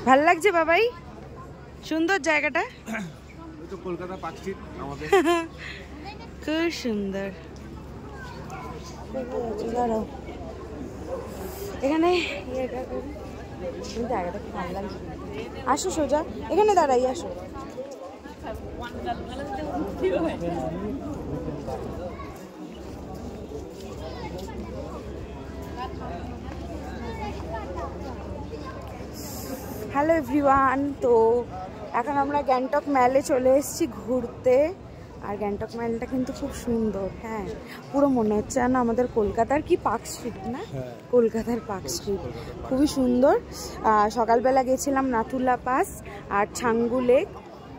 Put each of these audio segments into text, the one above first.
ভাল লাগছে বাবাই? সুন্দর জায়গাটা, কলকাতা পার্ক স্ট্রিট আমাদের খুব সুন্দর। এখানে জায়গাটা খুব ভালো লাগছে। আসো সোজা, এখানে দাঁড়াই, আসো। হ্যালো এভরিওয়ান, তো এখন আমরা গ্যাংটক ম্যালে চলে এসেছি ঘুরতে। আর গ্যাংটক ম্যালটা কিন্তু খুব সুন্দর। হ্যাঁ, পুরো মনে হচ্ছে না আমাদের কলকাতার কি পার্ক স্ট্রিট না, কলকাতার পার্ক স্ট্রিট খুবই সুন্দর। সকালবেলা গেছিলাম নাথুলা পাস আর ছাঙ্গু লেক,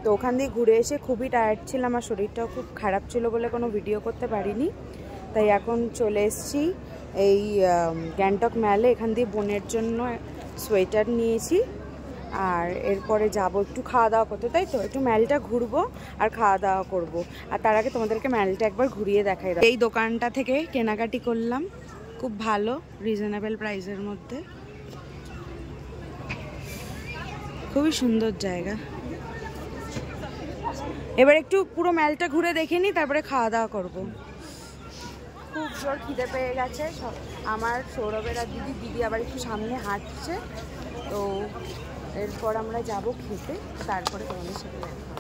তো ওখান দিয়ে ঘুরে এসে খুবই টায়ার্ড ছিলাম আর শরীরটাও খুব খারাপ ছিল বলে কোনো ভিডিও করতে পারিনি। তাই এখন চলে এসেছি এই গ্যাংটক ম্যালে। এখান দিয়ে বোনের জন্য সোয়েটার নিয়েছি আর এরপরে যাবো একটু খাওয়া দাওয়া করতে। তাই তো একটু ম্যালটা ঘুরবো আর খাওয়া দাওয়া করবো। আর তার আগে তোমাদেরকে ম্যালটা একবার ঘুরিয়ে দেখাই। এই দোকানটা থেকে কেনাকাটি করলাম, খুব ভালো, রিজনেবল প্রাইসের মধ্যে, খুবই সুন্দর জায়গা। এবার একটু পুরো ম্যালটা ঘুরে দেখে নিই, তারপরে খাওয়া দাওয়া করবো। খুব জোর খিদে পেয়ে গেছে আমার। সৌরভের আর দিদি আবার একটু সামনে হাঁটছে, তো এরপর আমরা যাব খেতে, তারপরে তোমাদের সাথে দেখা হবে।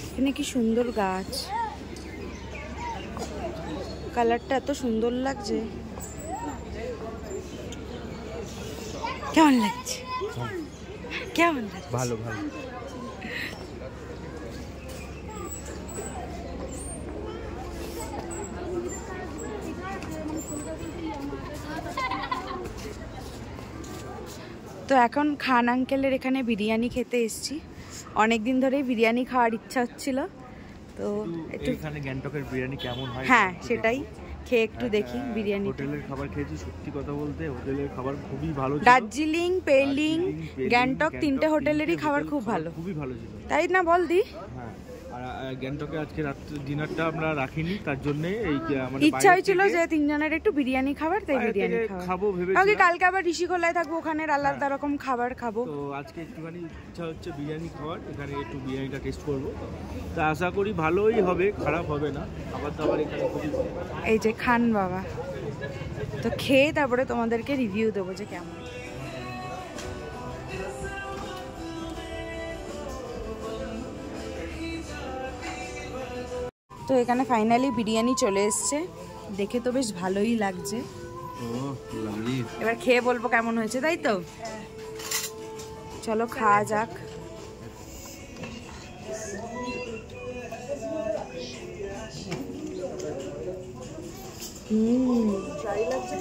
এখানে কি সুন্দর গাছ, কালারটা এত সুন্দর লাগছে। কেমন লাগছে? কেমন লাগছে? ভালো ভালো। তো এখন খান আঙ্কেলের এখানে বিরিয়ানি খেতে এসেছি। অনেকদিন ধরেই বিরিয়ানি খাওয়ার ইচ্ছা হচ্ছিল, তো একটু এখানে গ্যাংটকের বিরিয়ানি কেমন হয়, হ্যাঁ সেটাই খেয়ে একটু দেখি। বিরিয়ানি, হোটেলের খাবার খেয়েছি, সত্যি কথা বলতে হোটেলের খাবার খুবই ভালো ছিল। দার্জিলিং, পেলিং, গ্যাংটক তিনটে হোটেলেরই খাবার খুব ভালো, খুবই ভালো ছিল, তাই না বল দি? হ্যাঁ। আর গ্যাংটকে আজকে রাত্রে ডিনারটা আমরা রাখিনি, তার জন্য এই মানে ইচ্ছা হয়েছিল যে তিনজনের একটু বিরিয়ানি খাবার, তাই বিরিয়ানি খাবো ভেবেছি। কালকে আবার ঋষিখোলায় থাকবো, ওখানে আলাদা রকম খাবার খাবো, তো আজকে একটুখানি ইচ্ছা হচ্ছে বিরিয়ানি খাওয়ার, এখানে একটু বিরিয়ানিটা টেস্ট করবো। তা আশা করি ভালোই হবে, খারাপ হবে না। খাবার দাবার এখানে খুবই, এই যে খান বাবা, তো খেয়ে তারপরে তোমাদেরকে রিভিউ দেবো যে কেমন। তো এখানে ফাইনালি বিরিয়ানি চলে এসছে, দেখে তো বেশ ভালোই লাগছে। এবার খেয়ে বলবো কেমন হয়েছে, তাই তো? চলো খাওয়া যাক।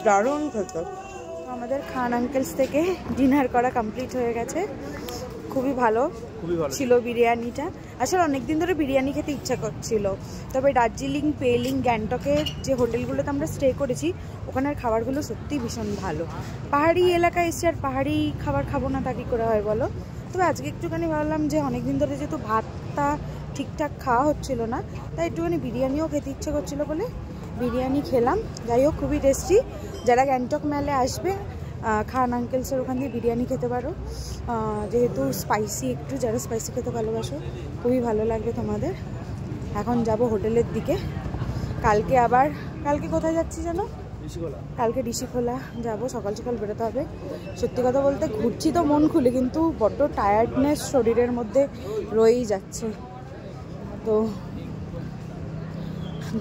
দারুণ খেতে। আমাদের খান আঙ্কেলস থেকে ডিনার করা কমপ্লিট হয়ে গেছে, খুবই ভালো ছিল বিরিয়ানিটা। আসলে অনেকদিন ধরে বিরিয়ানি খেতে ইচ্ছা করছিল। তবে দার্জিলিং, পেলিং, গ্যাংটকের যে হোটেলগুলোতে আমরা স্টে করেছি ওখানের খাবারগুলো সত্যি ভীষণ ভালো। পাহাড়ি এলাকায় এসে আর পাহাড়ি খাবার খাবো না তা কি করে হয় বলো? তবে আজকে একটুখানি ভাবলাম যে অনেকদিন ধরে যেহেতু ভাতটা ঠিকঠাক খাওয়া হচ্ছিল না, তাই একটুখানি বিরিয়ানিও খেতে ইচ্ছে করছিল বলে বিরিয়ানি খেলাম। যাই হোক, খুবই টেস্টি। যারা গ্যাংটক মেলে আসবে খান আঙ্কেলসের ওখান দিয়ে বিরিয়ানি খেতে পারো, যেহেতু স্পাইসি একটু, যারা স্পাইসি খেতে ভালোবাসো খুবই ভালো লাগবে তোমাদের। এখন যাব হোটেলের দিকে। কালকে কোথায় যাচ্ছি জানো? কালকে ঋষিখোলা যাব, সকাল সকাল বেরোতে হবে। সত্যি কথা বলতে ঘুরছি তো মন খুলে, কিন্তু বড্ড টায়ার্ডনেস শরীরের মধ্যে রয়েই যাচ্ছে। তো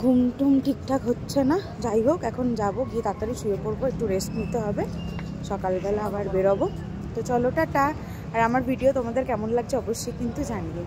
ঘুম টুম ঠিকঠাক হচ্ছে না। যাই হোক, এখন যাব, গিয়ে তাড়াতাড়ি শুয়ে পড়বো, একটু রেস্ট নিতে হবে, সকালবেলা আবার বেরোবো। তো চলো টাটা। আর আমার ভিডিও তোমাদের কেমন লাগছে অবশ্যই কিন্তু জানিও।